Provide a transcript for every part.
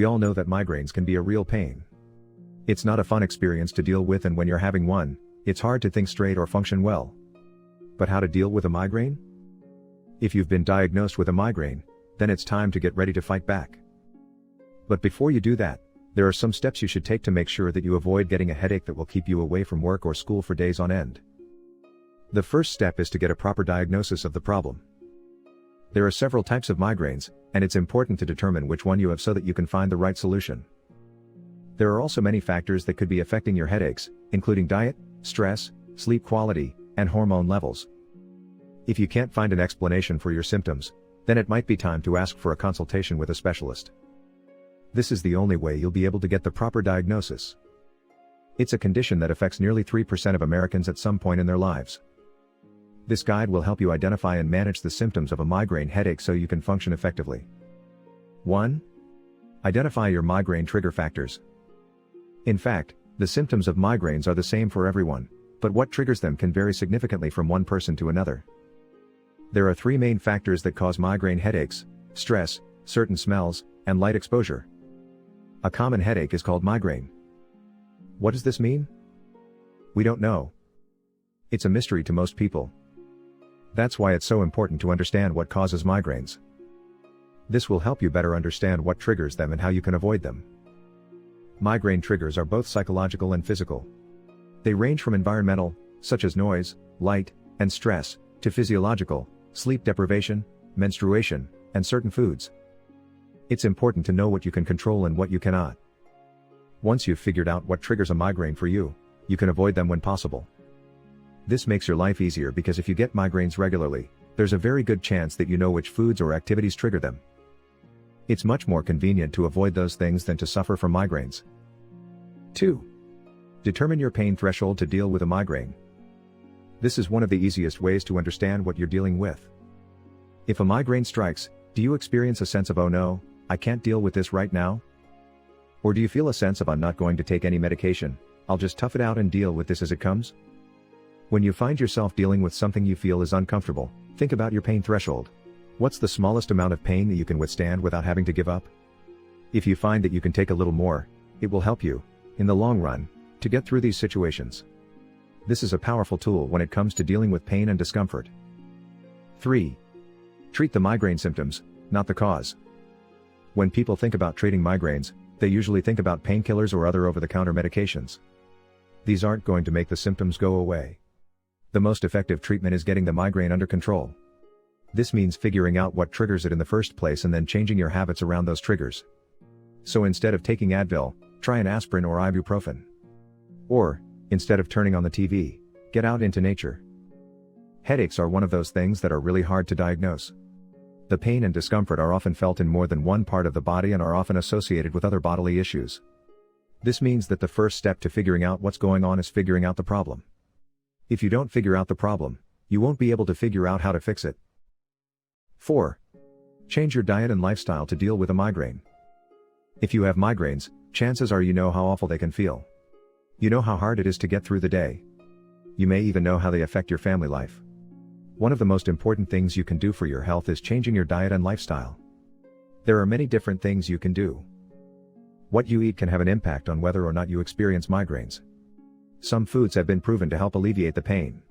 We all know that migraines can be a real pain. It's not a fun experience to deal with, and when you're having one, it's hard to think straight or function well. But how to deal with a migraine? If you've been diagnosed with a migraine, then it's time to get ready to fight back. But before you do that, there are some steps you should take to make sure that you avoid getting a headache that will keep you away from work or school for days on end. The first step is to get a proper diagnosis of the problem. There are several types of migraines, and it's important to determine which one you have so that you can find the right solution. There are also many factors that could be affecting your headaches, including diet, stress, sleep quality, and hormone levels. If you can't find an explanation for your symptoms, then it might be time to ask for a consultation with a specialist. This is the only way you'll be able to get the proper diagnosis. It's a condition that affects nearly 3% of Americans at some point in their lives. This guide will help you identify and manage the symptoms of a migraine headache so you can function effectively. 1. Identify your migraine trigger factors. In fact, the symptoms of migraines are the same for everyone, but what triggers them can vary significantly from one person to another. There are 3 main factors that cause migraine headaches: stress, certain smells, and light exposure. A common headache is called migraine. What does this mean? We don't know. It's a mystery to most people. That's why it's so important to understand what causes migraines. This will help you better understand what triggers them and how you can avoid them. Migraine triggers are both psychological and physical. They range from environmental, such as noise, light, and stress, to physiological, sleep deprivation, menstruation, and certain foods. It's important to know what you can control and what you cannot. Once you've figured out what triggers a migraine for you, you can avoid them when possible. This makes your life easier because if you get migraines regularly, there's a very good chance that you know which foods or activities trigger them. It's much more convenient to avoid those things than to suffer from migraines. 2. Determine your pain threshold to deal with a migraine. This is one of the easiest ways to understand what you're dealing with. If a migraine strikes, do you experience a sense of "oh no, I can't deal with this right now"? Or do you feel a sense of "I'm not going to take any medication, I'll just tough it out and deal with this as it comes"? When you find yourself dealing with something you feel is uncomfortable, think about your pain threshold. What's the smallest amount of pain that you can withstand without having to give up? If you find that you can take a little more, it will help you, in the long run, to get through these situations. This is a powerful tool when it comes to dealing with pain and discomfort. 3. Treat the migraine symptoms, not the cause. When people think about treating migraines, they usually think about painkillers or other over-the-counter medications. These aren't going to make the symptoms go away. The most effective treatment is getting the migraine under control. This means figuring out what triggers it in the first place and then changing your habits around those triggers. So instead of taking Advil, try an aspirin or ibuprofen. Or, instead of turning on the TV, get out into nature. Headaches are one of those things that are really hard to diagnose. The pain and discomfort are often felt in more than one part of the body and are often associated with other bodily issues. This means that the first step to figuring out what's going on is figuring out the problem. If you don't figure out the problem, you won't be able to figure out how to fix it. 4. Change your diet and lifestyle to deal with a migraine. If you have migraines, chances are you know how awful they can feel. You know how hard it is to get through the day. You may even know how they affect your family life. One of the most important things you can do for your health is changing your diet and lifestyle. There are many different things you can do. What you eat can have an impact on whether or not you experience migraines. Some foods have been proven to help alleviate the pain.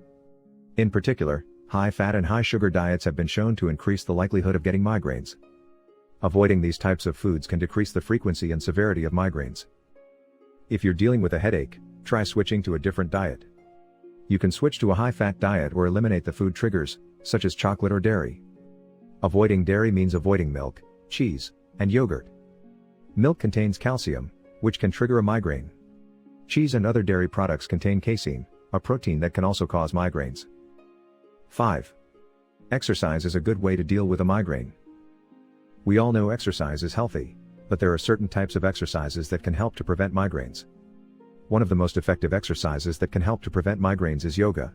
In particular, high-fat and high-sugar diets have been shown to increase the likelihood of getting migraines. Avoiding these types of foods can decrease the frequency and severity of migraines. If you're dealing with a headache, try switching to a different diet. You can switch to a high-fat diet or eliminate the food triggers, such as chocolate or dairy. Avoiding dairy means avoiding milk, cheese, and yogurt. Milk contains calcium, which can trigger a migraine. Cheese and other dairy products contain casein, a protein that can also cause migraines. 5. Exercise is a good way to deal with a migraine. We all know exercise is healthy, but there are certain types of exercises that can help to prevent migraines. One of the most effective exercises that can help to prevent migraines is yoga.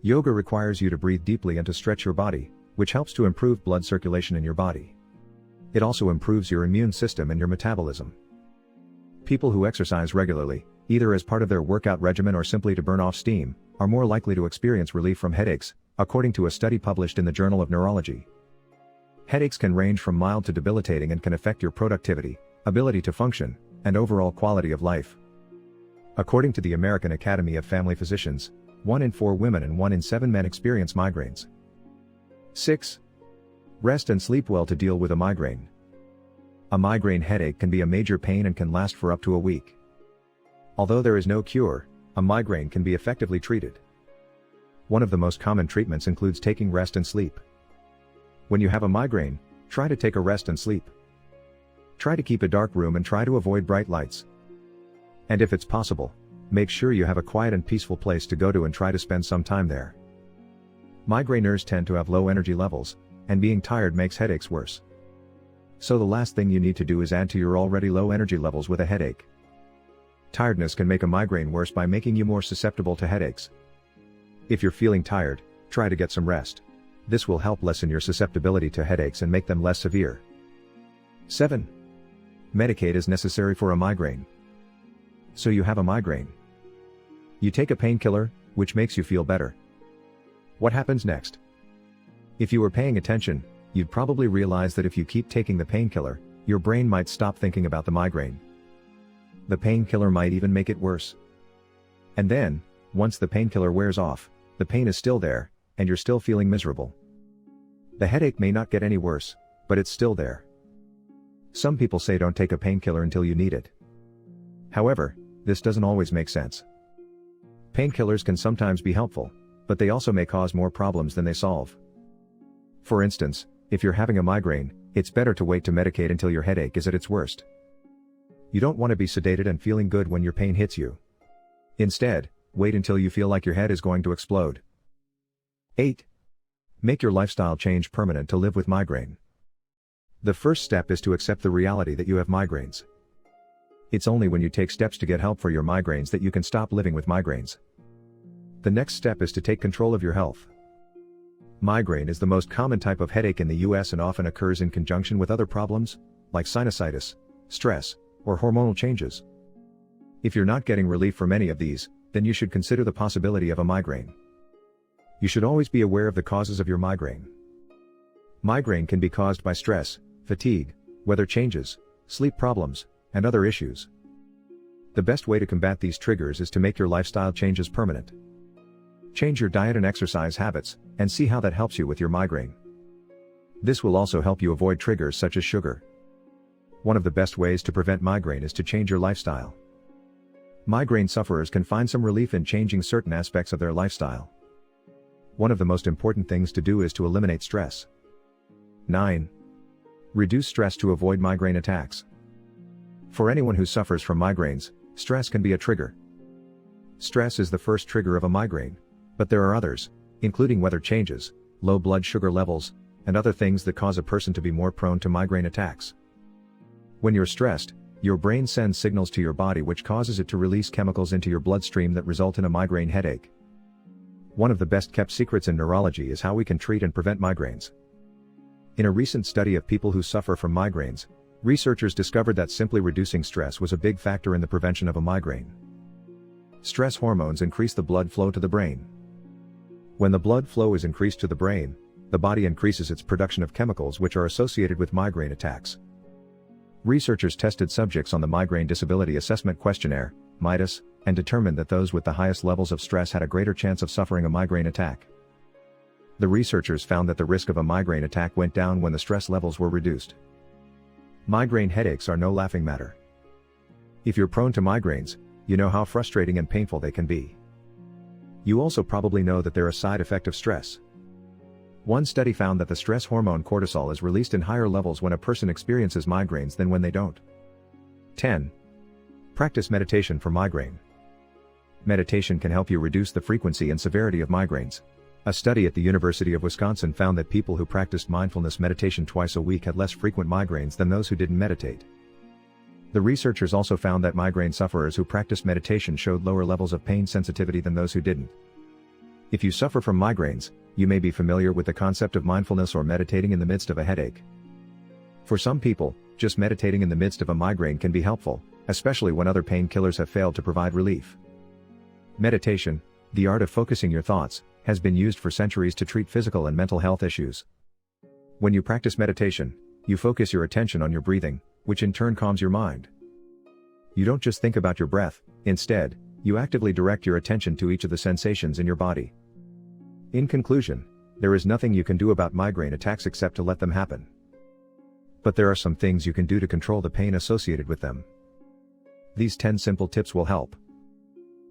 Yoga requires you to breathe deeply and to stretch your body, which helps to improve blood circulation in your body. It also improves your immune system and your metabolism. People who exercise regularly, either as part of their workout regimen or simply to burn off steam, are more likely to experience relief from headaches, according to a study published in the Journal of Neurology. Headaches can range from mild to debilitating and can affect your productivity, ability to function, and overall quality of life. According to the American Academy of Family Physicians, 1 in 4 women and 1 in 7 men experience migraines. 6. Rest and sleep well to deal with a migraine. A migraine headache can be a major pain and can last for up to a week. Although there is no cure, a migraine can be effectively treated. One of the most common treatments includes taking rest and sleep. When you have a migraine, try to take a rest and sleep. Try to keep a dark room and try to avoid bright lights. And if it's possible, make sure you have a quiet and peaceful place to go to and try to spend some time there. Migraineurs tend to have low energy levels, and being tired makes headaches worse. So the last thing you need to do is add to your already low energy levels with a headache. Tiredness can make a migraine worse by making you more susceptible to headaches. If you're feeling tired, try to get some rest. This will help lessen your susceptibility to headaches and make them less severe. 7. Medicate as necessary for a migraine. So you have a migraine. You take a painkiller, which makes you feel better. What happens next? If you were paying attention, you'd probably realize that if you keep taking the painkiller, your brain might stop thinking about the migraine. The painkiller might even make it worse. And then, once the painkiller wears off, the pain is still there, and you're still feeling miserable. The headache may not get any worse, but it's still there. Some people say don't take a painkiller until you need it. However, this doesn't always make sense. Painkillers can sometimes be helpful, but they also may cause more problems than they solve. For instance, if you're having a migraine, it's better to wait to medicate until your headache is at its worst. You don't want to be sedated and feeling good when your pain hits you. Instead, wait until you feel like your head is going to explode. 8. Make your lifestyle change permanent to live with migraine. The first step is to accept the reality that you have migraines. It's only when you take steps to get help for your migraines that you can stop living with migraines. The next step is to take control of your health. Migraine is the most common type of headache in the US and often occurs in conjunction with other problems, like sinusitis, stress, or hormonal changes. If you're not getting relief from any of these, then you should consider the possibility of a migraine. You should always be aware of the causes of your migraine. Migraine can be caused by stress, fatigue, weather changes, sleep problems, and other issues. The best way to combat these triggers is to make your lifestyle changes permanent. Change your diet and exercise habits, and see how that helps you with your migraine. This will also help you avoid triggers such as sugar. One of the best ways to prevent migraine is to change your lifestyle. Migraine sufferers can find some relief in changing certain aspects of their lifestyle. One of the most important things to do is to eliminate stress. 9. Reduce stress to avoid migraine attacks. For anyone who suffers from migraines, stress can be a trigger. Stress is the first trigger of a migraine, but there are others, including weather changes, low blood sugar levels, and other things that cause a person to be more prone to migraine attacks. When you're stressed, your brain sends signals to your body which causes it to release chemicals into your bloodstream that result in a migraine headache. One of the best kept secrets in neurology is how we can treat and prevent migraines. In a recent study of people who suffer from migraines, researchers discovered that simply reducing stress was a big factor in the prevention of a migraine. Stress hormones increase the blood flow to the brain. When the blood flow is increased to the brain, the body increases its production of chemicals which are associated with migraine attacks. Researchers tested subjects on the Migraine Disability Assessment Questionnaire, MIDAS, and determined that those with the highest levels of stress had a greater chance of suffering a migraine attack. The researchers found that the risk of a migraine attack went down when the stress levels were reduced. Migraine headaches are no laughing matter. If you're prone to migraines, you know how frustrating and painful they can be. You also probably know that they're a side effect of stress. One study found that the stress hormone cortisol is released in higher levels when a person experiences migraines than when they don't. 10. Practice meditation for migraine. Meditation can help you reduce the frequency and severity of migraines. A study at the University of Wisconsin found that people who practiced mindfulness meditation twice a week had less frequent migraines than those who didn't meditate. The researchers also found that migraine sufferers who practiced meditation showed lower levels of pain sensitivity than those who didn't. If you suffer from migraines, you may be familiar with the concept of mindfulness or meditating in the midst of a headache. For some people, just meditating in the midst of a migraine can be helpful, especially when other painkillers have failed to provide relief. Meditation, the art of focusing your thoughts, has been used for centuries to treat physical and mental health issues. When you practice meditation, you focus your attention on your breathing, which in turn calms your mind. You don't just think about your breath, instead, you actively direct your attention to each of the sensations in your body. In conclusion, there is nothing you can do about migraine attacks except to let them happen. But there are some things you can do to control the pain associated with them. These 10 simple tips will help.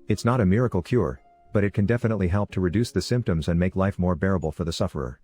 It's not a miracle cure, but it can definitely help to reduce the symptoms and make life more bearable for the sufferer.